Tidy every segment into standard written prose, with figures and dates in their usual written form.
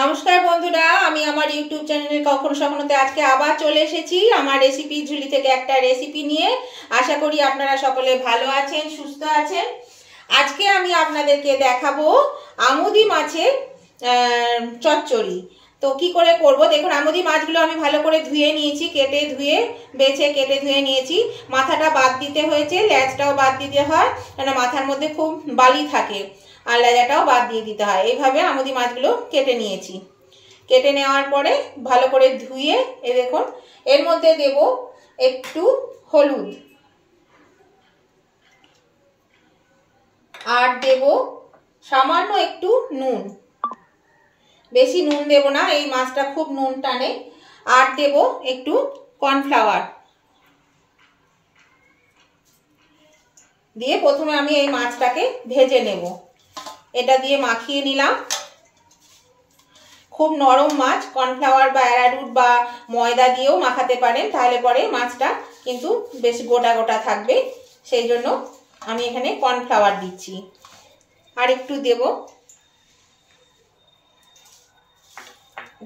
নমস্কার বন্ধুরা, আমি আমার ইউটিউব চ্যানেলে কখনো সখনোতে আজকে আবার চলে এসেছি আমার রেসিপি ঝুলি থেকে একটা রেসিপি নিয়ে। আশা করি আপনারা সকলে ভালো আছেন, সুস্থ আছেন। আজকে আমি আপনাদেরকে দেখাবো আমুদি মাছের চচ্চড়ি। তো কি করে করব দেখুন, আমুদি মাছগুলো আমি ভালো করে ধুয়ে নিয়েছি, কেটে ধুয়ে নিয়েছি। মাথাটা বাদ দিতে হয়েছে, লেজটাও বাদ দিতে হয়, কেন মাথার মধ্যে খুব বালি থাকে, আর লেজাটাও বাদ দিয়ে দিতে হয়। এইভাবে আমুদি মাছগুলো কেটে নিয়েছি। কেটে নেওয়ার পরে ভালো করে ধুয়ে দেখুন এর মধ্যে দেব একটু হলুদ, আর দেব সামান্য একটু নুন, বেশি নুন দেব না, এই মাছটা খুব নুন টানে। আর দেব একটু কর্নফ্লাওয়ার দিয়ে প্রথমে আমি এই মাছটাকে ভেজে নেব। এটা দিয়ে মাখিয়ে নিলাম। খুব নরম মাছ, কর্নফ্লাওয়ার বা অ্যারারুট বা ময়দা দিয়েও মাখাতে পারেন, তাহলে পরে মাছটা কিন্তু বেশ গোটা গোটা থাকবে। সেই জন্য আমি এখানে কর্নফ্লাওয়ার দিচ্ছি। আর একটু দেব,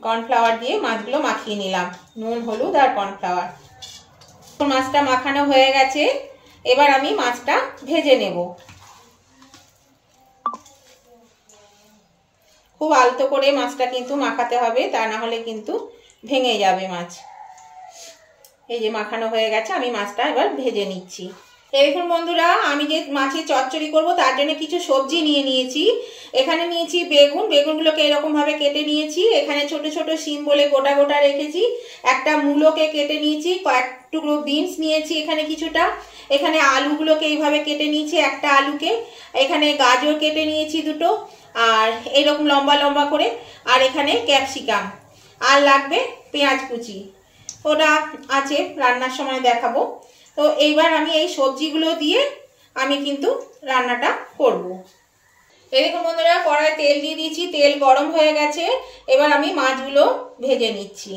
কর্নফ্লাওয়ার দিয়ে মাছগুলো মাখিয়ে নিলাম, নুন, হলুদ আর কর্নফ্লাওয়ার। মাছটা মাখানো হয়ে গেছে, এবার আমি মাছটা ভেজে নেব। খুব আলতো করে মাছটা কিন্তু মাখাতে হবে, তা না হলে কিন্তু ভেঙে যাবে মাছ। এই যে মাখানো হয়ে গেছে, আমি মাছটা এবার ভেজে নিচ্ছি। দেখুন বন্ধুরা, আমি যে মাছের চচ্চড়ি করব তার জন্য কিছু সবজি নিয়ে নিয়েছি। এখানে নিয়েছি বেগুন, বেগুনগুলোকে এরকমভাবে কেটে নিয়েছি। এখানে ছোট ছোট শিম বলে গোটা গোটা রেখেছি। একটা মূলোকে কেটে নিয়েছি, কয়েক টুকরো বিনস নিয়েছি এখানে কিছুটা। এখানে আলুগুলোকে এইভাবে কেটে নিয়েছি, একটা আলুকে। এখানে গাজর কেটে নিয়েছি দুটো, আর এরকম লম্বা লম্বা করে। আর এখানে ক্যাপসিকাম, আর লাগবে পেঁয়াজ কুচি, ওটা আছে রান্নার সময় দেখাবো। তো এইবার আমি এই সবজিগুলো দিয়ে আমি কিন্তু রান্নাটা করব। এই দেখুন বন্ধুরা, কড়াই তেল দিয়ে দিয়েছি, তেল গরম হয়ে গেছে। এবার আমি মাছগুলো ভেজে নিচ্ছি।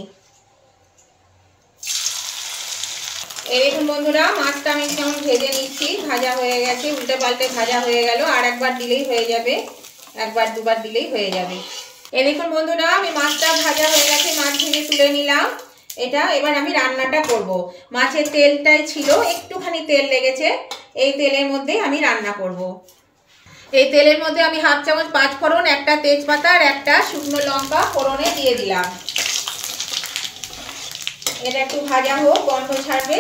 এই দেখুন বন্ধুরা, মাছটা আমি কেমন ভেজে নিচ্ছি, ভাজা হয়ে গেছে, উল্টে পাল্টে ভাজা হয়ে গেল। আর একবার দিলেই হয়ে যাবে, একবার দুবার দিলেই হয়ে যাবে। এই দেখুন বন্ধুরা, আমি মাছটা ভাজা হয়ে গেছে, মাছ ভেজে তুলে নিলাম। এটা এবার আমি রান্নাটা করব। মাছের তেলটাই ছিল, একটুখানি তেল লেগেছে, এই তেলের মধ্যে আমি রান্না করব। এই তেলের মধ্যে আমি 1/2 চামচ পাঁচফোড়ন, একটা তেজপাতা আর একটা শুকনো লঙ্কা ফোড়নে দিয়ে দিলাম। এটা একটু ভাজা হোক, গন্ধ ছাড়বে।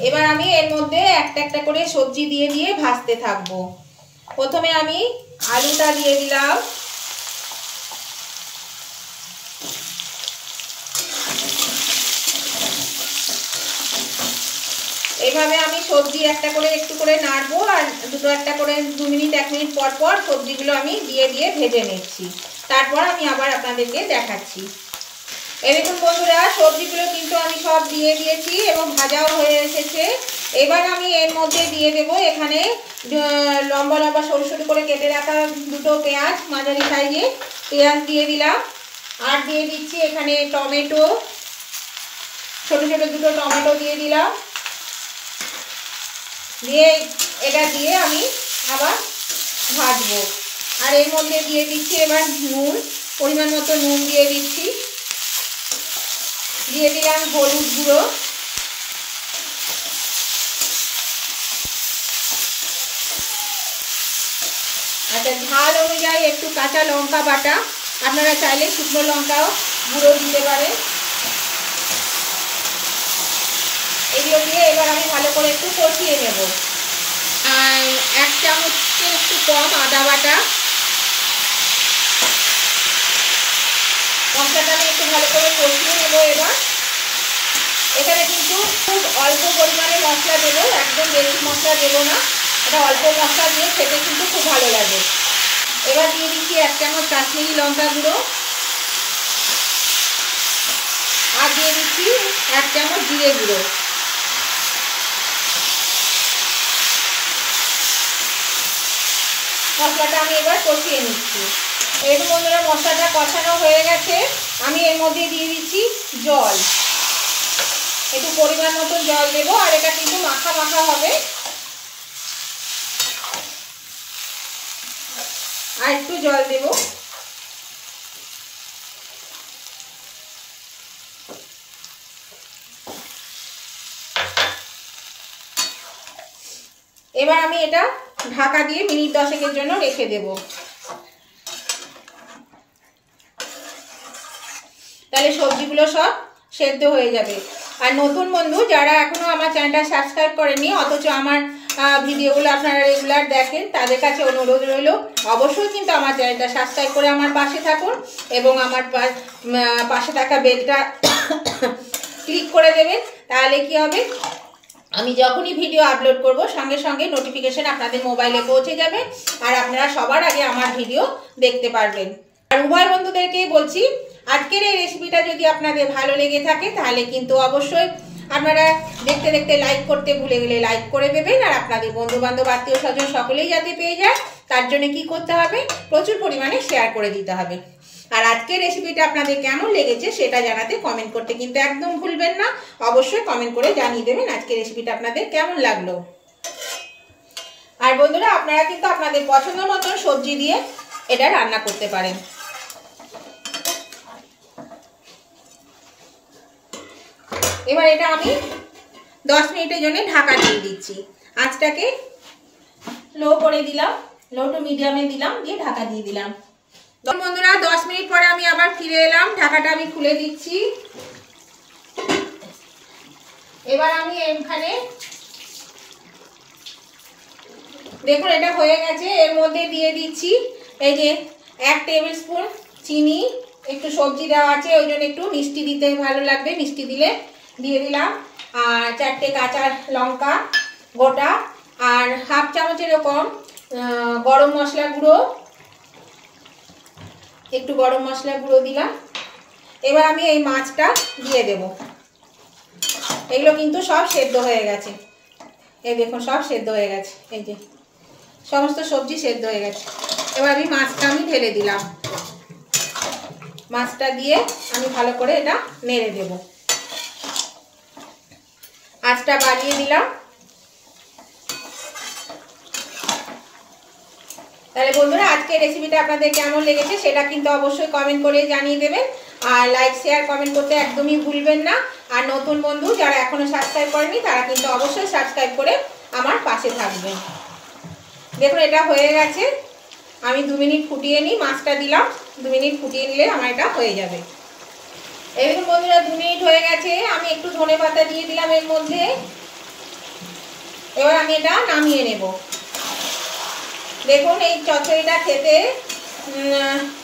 এবার আমি এর মধ্যে একটা একটা করে সবজি দিয়ে দিয়ে ভাজতে থাকবো। প্রথমে আমি আলুটা দিয়ে দিলাম, এইভাবে আমি সবজি একটা করে একটু করে নাড়বো, আর দুটো একটা করে 2 মিনিট 1 মিনিট পর পর সবজিগুলো আমি দিয়ে দিয়ে ভেজে নিচ্ছি। তারপর আমি আবার আপনাদেরকে দেখাচ্ছি। এই দেখুন বন্ধুরা, সবজিগুলো কিন্তু আমি সব দিয়ে দিয়েছি এবং ভাজাও হয়ে এসেছে। এবার আমি এর মধ্যে দিয়ে দেব এখানে লম্বা লম্বা সরু সরু করে কেটে রাখা দুটো পেঁয়াজ, মাঝারি সাইজে পেঁয়াজ দিয়ে দিলাম। আর দিয়ে দিচ্ছি এখানে টমেটো, ছোট ছোট দুটো টমেটো দিয়ে দিলাম। দিয়ে এটা দিয়ে আমি আবার ভাজবো। আর এর মধ্যে দিয়ে দিচ্ছি এবার নুন, পরিমাণ মতো নুন দিয়ে দিচ্ছি। দিয়ে দিলাম হলুদ গুঁড়ো, আচ্ছা ঝাল অনুযায়ী একটু কাঁচা লঙ্কা বাটা, আপনারা চাইলে শুকনো লঙ্কাও গুঁড়ো দিতে পারেন। এগুলো দিয়ে এবার আমি ভালো করে একটু কষিয়ে নেব। আর 1 চামচের একটু কম আদা বাটা, মশলাটা আমি একটু ভালো করে কষিয়ে নেব। এবার এখানে কিন্তু খুব অল্প পরিমাণে মশলা দেবো, একদম বেশি মশলা দেবো না। এটা অল্প মশলা দিয়ে খেতে কিন্তু খুব ভালো লাগে। এবার দিয়ে দিচ্ছি 1 চামচ কাশ্মীরি লঙ্কা গুঁড়ো, আর দিয়ে দিচ্ছি 1 চামচ জিরে গুঁড়ো। মশলাটা আমি এবার কষিয়ে নিচ্ছি। এরকম বন্ধুরা, মশলাটা কষানো হয়ে গেছে, আমি এর মধ্যে দিয়ে দিচ্ছি জল, একটু পরিমাণ মতো জল দেবো। আর এটা কিন্তু মাখা মাখা হবে। আর একটু জল দেব। এবার আমি এটা ঢাকা দিয়ে মিনিট 10 জন্য রেখে দেব। তাহলে সবজিগুলো সব সেদ্ধ হয়ে যাবে। আর নতুন বন্ধু যারা এখনো আমার চ্যানেলটা সাবস্ক্রাইব করেনি অথচ আমার ভিডিওগুলো আপনারা রেগুলার দেখেন, তাদের কাছে অনুরোধ রইল অবশ্যই কিন্তু আমার চ্যানেলটা সাবস্ক্রাইব করে আমার পাশে থাকুন এবং আমার পাশে থাকা বেলটা ক্লিক করে দেবেন। তাহলে কি হবে, আমি যখনই ভিডিও আপলোড করব সঙ্গে সঙ্গে নোটিফিকেশন আপনাদের মোবাইলে পৌঁছে যাবে আর আপনারা সবার আগে আমার ভিডিও দেখতে পারবেন। আর উভয় বন্ধুদেরকে বলছি, আজকের এই রেসিপিটা যদি আপনাদের ভালো লেগে থাকে তাহলে কিন্তু অবশ্যই আপনারা দেখতে দেখতে লাইক করতে ভুলে গেলে লাইক করে দেবেন। আর আপনাদের বন্ধুবান্ধব আত্মীয় স্বজন সকলেই যাতে পেয়ে যায় তার জন্য কি করতে হবে, প্রচুর পরিমাণে শেয়ার করে দিতে হবে। আর আজকের রেসিপিটা আপনাদের কেমন লেগেছে সেটা জানাতে কমেন্ট করতে কিন্তু একদম ভুলবেন না। অবশ্যই কমেন্ট করে জানিয়ে দেবেন আজকের রেসিপিটা আপনাদের কেমন লাগলো। আর বন্ধুরা আপনারা কিন্তু আপনাদের পছন্দ মতো সবজি দিয়ে এটা রান্না করতে পারেন। এবার এটা আমি 10 মিনিটের জন্য ঢাকা দিয়ে দিচ্ছি। আঁচটাকে লো করে দিলাম, লো টু মিডিয়ামে দিলাম, দিয়ে ঢাকা দিয়ে দিলাম। বন্ধুরা 10 মিনিট পরে আমি আবার ফিরে এলাম, ঢাকাটা আমি খুলে দিচ্ছি। এবার আমি এখানে দেখুন এটা হয়ে গেছে, এর মধ্যে দিয়ে দিচ্ছি এই যে 1 টেবিল স্পুন চিনি, একটু সবজি দেওয়া আছে ওই জন্য একটু মিষ্টি দিতে ভালো লাগবে, মিষ্টি দিলে দিয়ে দিলাম। আর 4টে কাঁচা লঙ্কা গোটা আর হাফ চামচ এরকম গরম মশলা গুঁড়ো, একটু গরম মশলা গুঁড়ো দিলাম। এবার আমি এই মাছটা দিয়ে দেব। এগুলো কিন্তু সব সেদ্ধ হয়ে গেছে, এই দেখুন সব সেদ্ধ হয়ে গেছে, এই যে সমস্ত সবজি সেদ্ধ হয়ে গেছে। এবার আমি মাছটা ঢেলে দিলাম, মাছটা দিয়ে আমি ভালো করে এটা নেড়ে দেব। আঁচটা বাড়িয়ে দিলাম। তাহলে বন্ধুরা আজকের রেসিপিটা আপনাদের কেমন লেগেছে সেটা কিন্তু অবশ্যই কমেন্ট করে জানিয়ে দেবেন। আর লাইক শেয়ার কমেন্ট করতে একদমই ভুলবেন না। আর নতুন বন্ধু যারা এখনো সাবস্ক্রাইব করেনি তারা কিন্তু অবশ্যই সাবস্ক্রাইব করে আমার পাশে থাকবেন। দেখুন এটা হয়ে গেছে, আমি 2 মিনিট ফুটিয়ে নিই, মাছটা দিলাম, 2 মিনিট ফুটিয়ে নিলে আমার এটা হয়ে যাবে। এই দেখুন বন্ধুরা 2 মিনিট হয়ে গেছে, আমি একটু ধনেপাতা দিয়ে দিলাম এর মধ্যে। এবার আমি এটা নামিয়ে নেব। দেখুন এই চচ্চড়িটা খেতে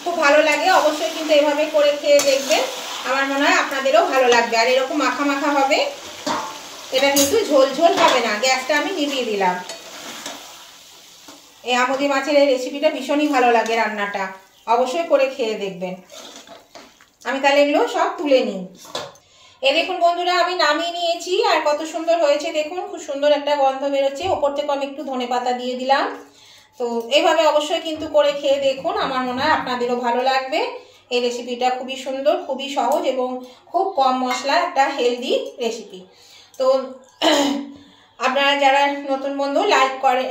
খুব ভালো লাগে, অবশ্যই কিন্তু এভাবে করে খেয়ে দেখবেন, আমার মনে হয় আপনাদেরও ভালো লাগবে। আর এরকম মাখা মাখা হবে, এটা কিন্তু ঝোল ঝোল হবে না। গ্যাসটা আমি নিভিয়ে দিলাম। এই আমুদি মাছের এই রেসিপিটা ভীষণই ভালো লাগে, রান্নাটা অবশ্যই করে খেয়ে দেখবেন। আমি তাহলে এগুলো সব তুলে নিই। এই দেখুন বন্ধুরা আমি নামিয়ে নিয়েছি, আর কত সুন্দর হয়েছে দেখুন, খুব সুন্দর একটা গন্ধ বেরোচ্ছে। ওপর থেকে আমি একটু ধনেপাতা দিয়ে দিলাম। তো এইভাবে অবশ্যই কিন্তু করে খেয়ে দেখুন, আমার মনে হয় আপনাদেরও ভালো লাগবে। এই রেসিপিটা খুবই সুন্দর, খুবই সহজ এবং খুব কম মশলা একটা হেলদি রেসিপি। তো আপনারা যারা নতুন বন্ধু লাইক করে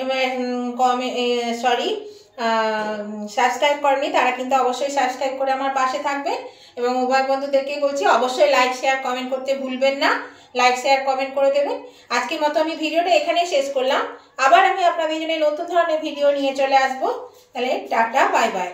সাবস্ক্রাইব করেনি তারা কিন্তু অবশ্যই সাবস্ক্রাইব করে আমার পাশে থাকবেন। এবং উভয় বন্ধুদেরকে বলছি অবশ্যই লাইক শেয়ার কমেন্ট করতে ভুলবেন না, লাইক শেয়ার কমেন্ট করে দেবেন। আজকের মতো আমি ভিডিওটা এখানেই শেষ করলাম। আবার আমি আপনাদের জন্য নতুন ধরনের ভিডিও নিয়ে চলে আসবো। তাহলে টাটা, বাই বাই।